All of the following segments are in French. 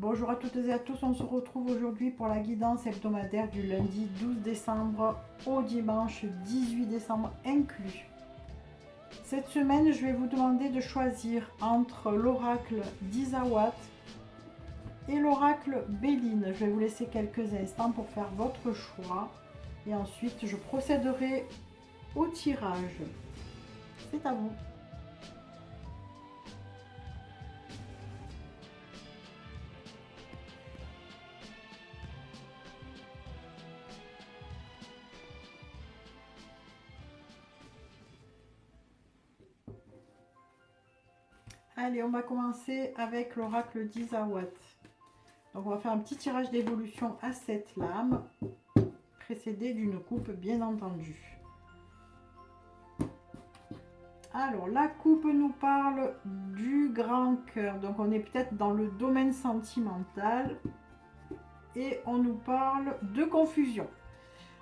Bonjour à toutes et à tous, on se retrouve aujourd'hui pour la guidance hebdomadaire du lundi 12 décembre au dimanche 18 décembre inclus. Cette semaine, je vais vous demander de choisir entre l'oracle d'Isawat et l'oracle Béline. Je vais vous laisser quelques instants pour faire votre choix et ensuite je procéderai au tirage. C'est à vous. Allez, on va commencer avec l'oracle d'Isawat. Donc on va faire un petit tirage d'évolution à 7 lames, précédé d'une coupe bien entendu. Alors la coupe nous parle du grand cœur, donc on est peut-être dans le domaine sentimental et on nous parle de confusion.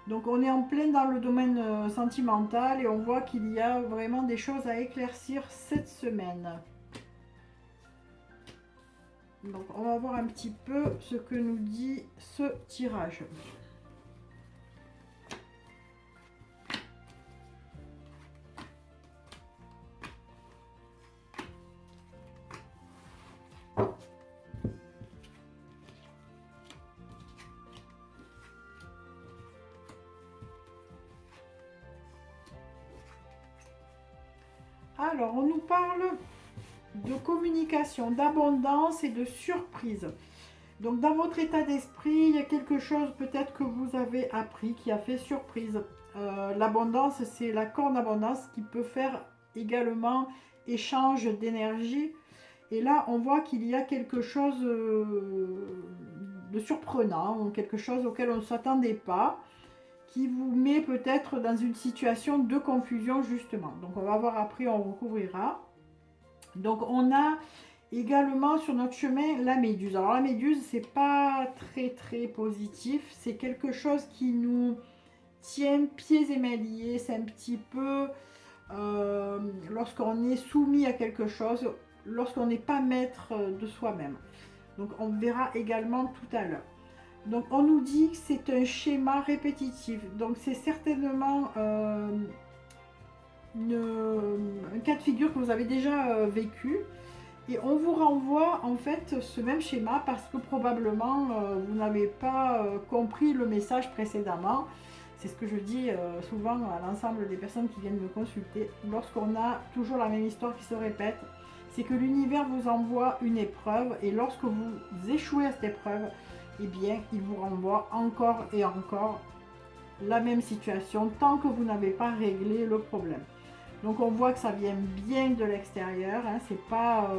Donc on est en plein dans le domaine sentimental et on voit qu'il y a vraiment des choses à éclaircir cette semaine. Donc on va voir un petit peu ce que nous dit ce tirage. Alors on nous parle de communication, d'abondance et de surprise. Donc dans votre état d'esprit, il y a quelque chose peut-être que vous avez appris qui a fait surprise. L'abondance, c'est la corne abondance qui peut faire également échange d'énergie. Et là, on voit qu'il y a quelque chose de surprenant, quelque chose auquel on ne s'attendait pas, qui vous met peut-être dans une situation de confusion justement. Donc on va voir après, on recouvrira. Donc on a également sur notre chemin la méduse. Alors la méduse, c'est pas très positif, c'est quelque chose qui nous tient pieds et mains liés. C'est un petit peu lorsqu'on est soumis à quelque chose, lorsqu'on n'est pas maître de soi-même. Donc on verra également tout à l'heure. Donc on nous dit que c'est un schéma répétitif, donc c'est certainement un cas de figure que vous avez déjà vécu. Et on vous renvoie en fait ce même schéma parce que probablement vous n'avez pas compris le message précédemment. C'est ce que je dis souvent à l'ensemble des personnes qui viennent me consulter. Lorsqu'on a toujours la même histoire qui se répète, c'est que l'univers vous envoie une épreuve et lorsque vous échouez à cette épreuve, eh bien, il vous renvoie encore et encore la même situation tant que vous n'avez pas réglé le problème. Donc on voit que ça vient bien de l'extérieur, hein, c'est pas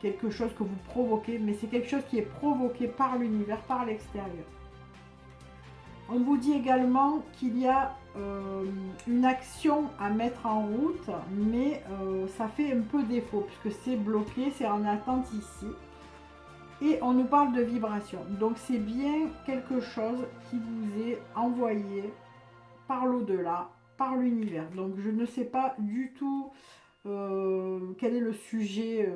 quelque chose que vous provoquez, mais c'est quelque chose qui est provoqué par l'univers, par l'extérieur. On vous dit également qu'il y a une action à mettre en route, mais ça fait un peu défaut, puisque c'est bloqué, c'est en attente ici. Et on nous parle de vibration, donc c'est bien quelque chose qui vous est envoyé par l'au-delà, par l'univers. Donc je ne sais pas du tout quel est le sujet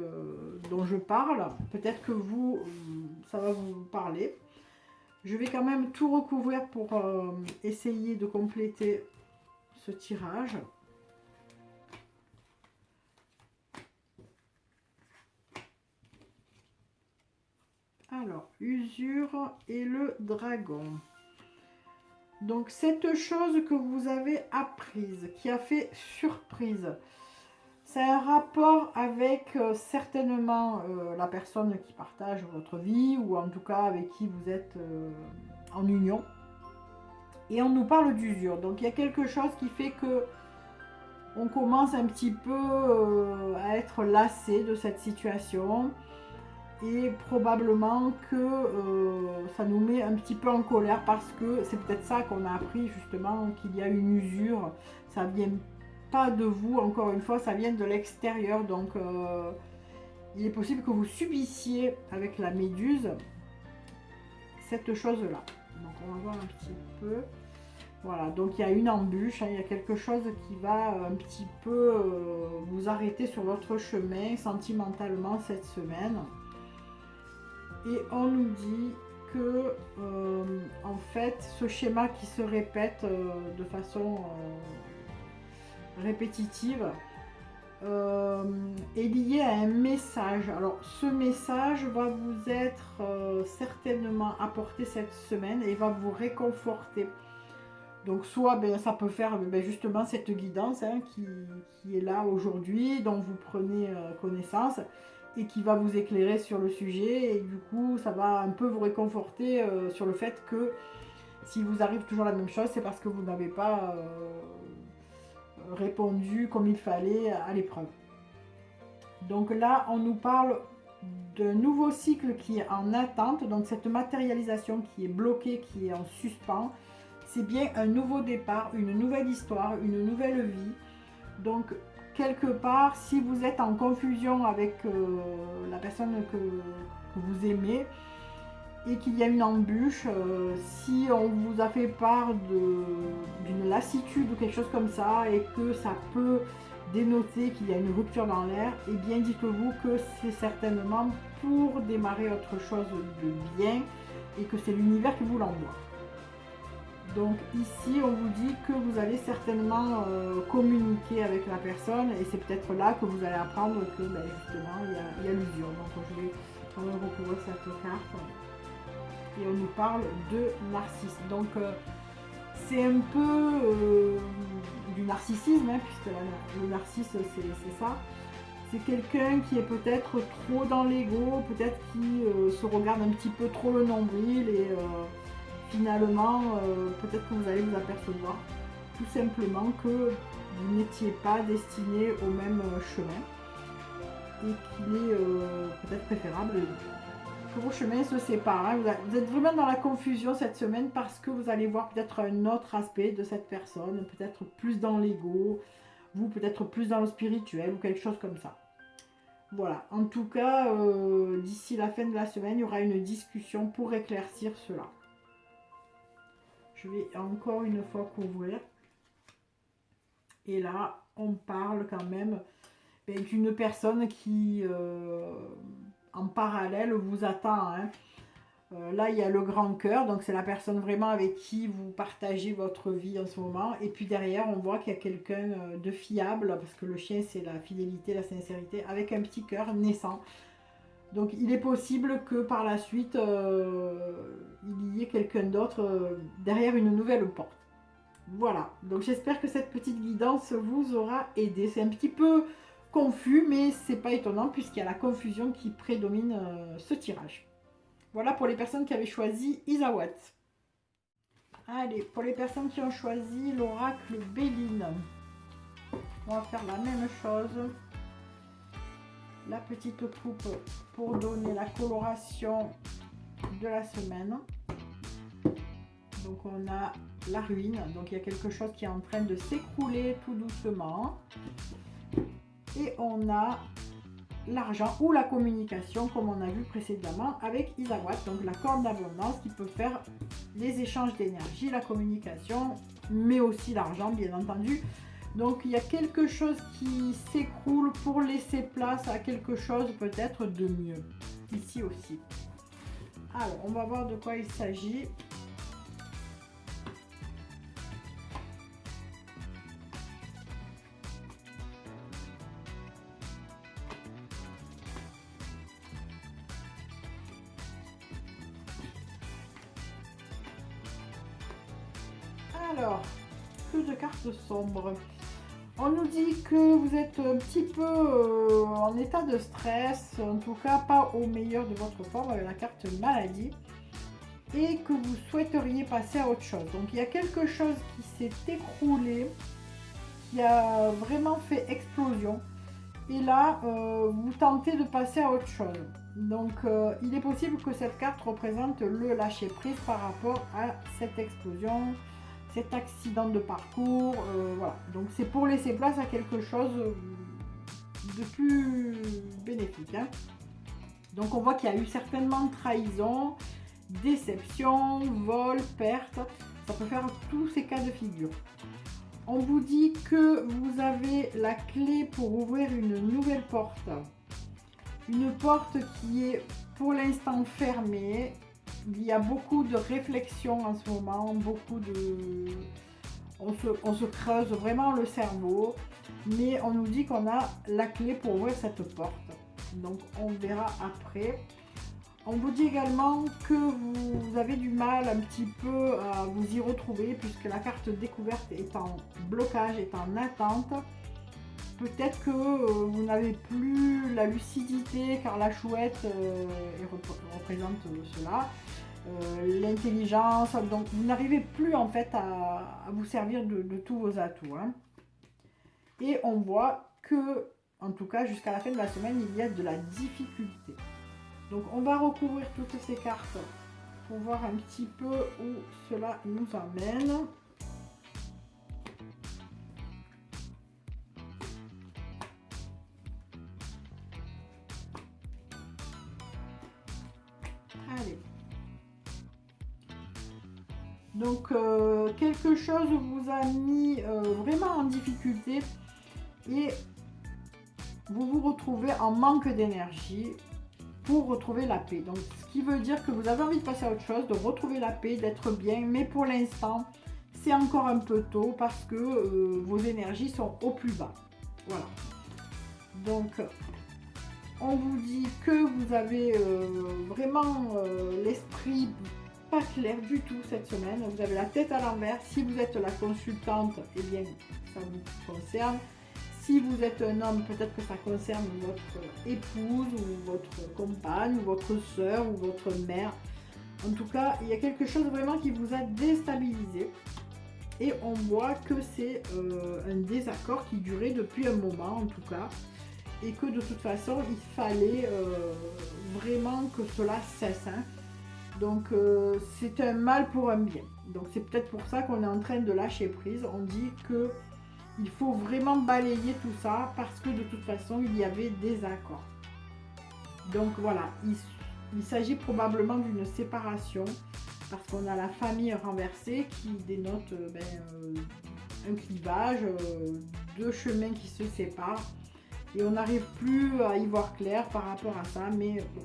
dont je parle. Peut-être que vous, ça va vous parler. Je vais quand même tout recouvrir pour essayer de compléter ce tirage. Alors, usure et le dragon. Donc cette chose que vous avez apprise, qui a fait surprise, c'est un rapport avec certainement la personne qui partage votre vie ou en tout cas avec qui vous êtes en union. Et on nous parle d'usure. Donc il y a quelque chose qui fait que on commence un petit peu à être lassé de cette situation. Et probablement que ça nous met un petit peu en colère parce que c'est peut-être ça qu'on a appris justement, qu'il y a une usure. Ça vient pas de vous, encore une fois, ça vient de l'extérieur. Donc il est possible que vous subissiez avec la méduse cette chose-là. Donc on va voir un petit peu. Voilà, donc il y a une embûche, hein, il y a quelque chose qui va un petit peu vous arrêter sur votre chemin sentimentalement cette semaine. Et on nous dit que en fait ce schéma qui se répète de façon répétitive est lié à un message. Alors ce message va vous être certainement apporté cette semaine et va vous réconforter. Donc soit ça peut faire justement cette guidance qui est là aujourd'hui, dont vous prenez connaissance et qui va vous éclairer sur le sujet, et du coup ça va un peu vous réconforter sur le fait que si vous arrive toujours la même chose, c'est parce que vous n'avez pas répondu comme il fallait à l'épreuve. Donc là on nous parle d'un nouveau cycle qui est en attente, donc cette matérialisation qui est bloquée, qui est en suspens, c'est bien un nouveau départ, une nouvelle histoire, une nouvelle vie. Donc quelque part, si vous êtes en confusion avec la personne que vous aimez et qu'il y a une embûche, si on vous a fait part d'une lassitude ou quelque chose comme ça et que ça peut dénoter qu'il y a une rupture dans l'air, et bien dites-vous que c'est certainement pour démarrer autre chose de bien et que c'est l'univers qui vous l'envoie. Donc ici, on vous dit que vous allez certainement communiquer avec la personne, et c'est peut-être là que vous allez apprendre que justement il y a l'usure. Donc je vais quand même recouvrir cette carte. Et on nous parle de narcisse. Donc c'est un peu du narcissisme, puisque le narcisse c'est ça. C'est quelqu'un qui est peut-être trop dans l'ego, peut-être qui se regarde un petit peu trop le nombril, et finalement, peut-être que vous allez vous apercevoir tout simplement que vous n'étiez pas destiné au même chemin et qu'il est peut-être préférable que vos chemins se séparent. Vous êtes vraiment dans la confusion cette semaine parce que vous allez voir peut-être un autre aspect de cette personne, peut-être plus dans l'ego, vous peut-être plus dans le spirituel ou quelque chose comme ça. Voilà, en tout cas, d'ici la fin de la semaine, il y aura une discussion pour éclaircir cela. Je vais encore une fois couvrir. Et là, on parle quand même d'une personne qui, en parallèle, vous attend. Là, il y a le grand cœur. Donc, c'est la personne vraiment avec qui vous partagez votre vie en ce moment. Et puis derrière, on voit qu'il y a quelqu'un de fiable. Parce que le chien, c'est la fidélité, la sincérité. Avec un petit cœur naissant. Donc il est possible que par la suite, il y ait quelqu'un d'autre derrière une nouvelle porte. Voilà, donc j'espère que cette petite guidance vous aura aidé. C'est un petit peu confus, mais c'est pas étonnant puisqu'il y a la confusion qui prédomine ce tirage. Voilà pour les personnes qui avaient choisi Isawat. Allez, pour les personnes qui ont choisi l'oracle Béline, on va faire la même chose. La petite coupe pour donner la coloration de la semaine. Donc on a la ruine, donc il y a quelque chose qui est en train de s'écrouler tout doucement. Et on a l'argent ou la communication, comme on a vu précédemment avec Isawat, donc la corne d'abondance qui peut faire les échanges d'énergie, la communication, mais aussi l'argent bien entendu. Donc il y a quelque chose qui s'écroule pour laisser place à quelque chose peut-être de mieux. Ici aussi. Alors on va voir de quoi il s'agit. Alors, plus de cartes sombres. On nous dit que vous êtes un petit peu en état de stress, en tout cas pas au meilleur de votre forme avec la carte maladie, et que vous souhaiteriez passer à autre chose. Donc il y a quelque chose qui s'est écroulé, qui a vraiment fait explosion, et là vous tentez de passer à autre chose. Donc il est possible que cette carte représente le lâcher prise par rapport à cette explosion, cet accident de parcours, voilà. Donc c'est pour laisser place à quelque chose de plus bénéfique. Donc on voit qu'il y a eu certainement trahison, déception, vol, perte. Ça peut faire tous ces cas de figure. On vous dit que vous avez la clé pour ouvrir une nouvelle porte. Une porte qui est pour l'instant fermée. Il y a beaucoup de réflexions en ce moment, beaucoup de... On se creuse vraiment le cerveau, mais on nous dit qu'on a la clé pour ouvrir cette porte. Donc on verra après. On vous dit également que vous avez du mal un petit peu à vous y retrouver puisque la carte découverte est en blocage, est en attente. Peut-être que vous n'avez plus la lucidité car la chouette représente cela. L'intelligence, donc vous n'arrivez plus en fait à vous servir de tous vos atouts. Hein. Et on voit que, en tout cas jusqu'à la fin de la semaine, il y a de la difficulté. Donc on va recouvrir toutes ces cartes pour voir un petit peu où cela nous emmène. Allez. Donc quelque chose vous a mis vraiment en difficulté et vous vous retrouvez en manque d'énergie pour retrouver la paix. Donc ce qui veut dire que vous avez envie de passer à autre chose, de retrouver la paix, d'être bien, mais pour l'instant c'est encore un peu tôt parce que vos énergies sont au plus bas. Voilà. Donc on vous dit que vous avez vraiment l'esprit pas clair du tout cette semaine. Vous avez la tête à l'envers. Si vous êtes la consultante, eh bien ça vous concerne. Si vous êtes un homme, peut-être que ça concerne votre épouse ou votre compagne ou votre soeur ou votre mère. En tout cas, il y a quelque chose vraiment qui vous a déstabilisé. Et on voit que c'est un désaccord qui durait depuis un moment en tout cas. Et que de toute façon, il fallait vraiment que cela cesse. Hein. Donc c'est un mal pour un bien. Donc c'est peut-être pour ça qu'on est en train de lâcher prise. On dit que il faut vraiment balayer tout ça parce que de toute façon il y avait des accords. Donc voilà, il s'agit probablement d'une séparation parce qu'on a la famille renversée qui dénote un clivage, deux chemins qui se séparent et on n'arrive plus à y voir clair par rapport à ça, mais bon,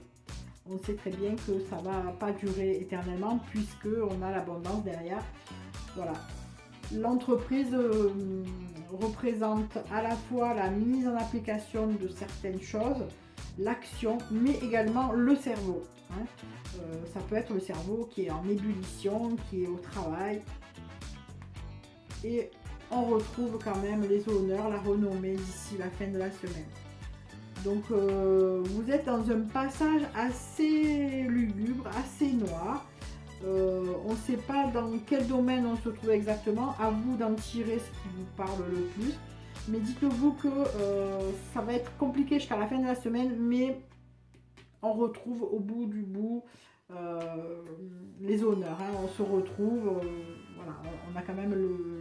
on sait très bien que ça ne va pas durer éternellement puisque on a l'abondance derrière. Voilà. L'entreprise représente à la fois la mise en application de certaines choses, l'action, mais également le cerveau. Hein. Ça peut être le cerveau qui est en ébullition, qui est au travail. Et on retrouve quand même les honneurs, la renommée d'ici la fin de la semaine. Donc vous êtes dans un passage assez lugubre, assez noir. On ne sait pas dans quel domaine on se trouve exactement, à vous d'en tirer ce qui vous parle le plus. Mais dites-vous que ça va être compliqué jusqu'à la fin de la semaine, mais on retrouve au bout du bout les honneurs. Hein. On se retrouve, voilà, on a quand même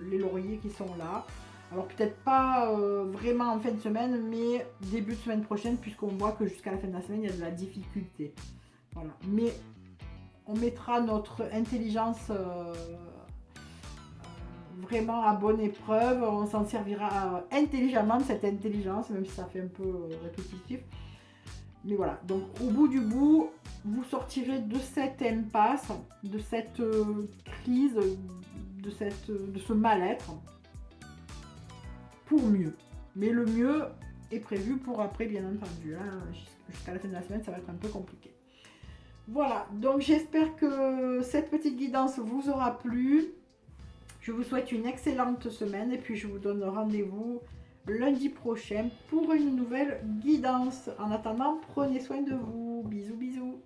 les lauriers qui sont là. Alors peut-être pas vraiment en fin de semaine, mais début de semaine prochaine, puisqu'on voit que jusqu'à la fin de la semaine, il y a de la difficulté. Voilà. Mais on mettra notre intelligence vraiment à bonne épreuve. On s'en servira intelligemment de cette intelligence, même si ça fait un peu répétitif. Mais voilà, donc au bout du bout, vous sortirez de cette impasse, de cette crise, de ce mal-être, pour mieux. Mais le mieux est prévu pour après, bien entendu. Hein. Jusqu'à la fin de la semaine, ça va être un peu compliqué. Voilà, donc j'espère que cette petite guidance vous aura plu. Je vous souhaite une excellente semaine et puis je vous donne rendez-vous lundi prochain pour une nouvelle guidance. En attendant, prenez soin de vous. Bisous, bisous.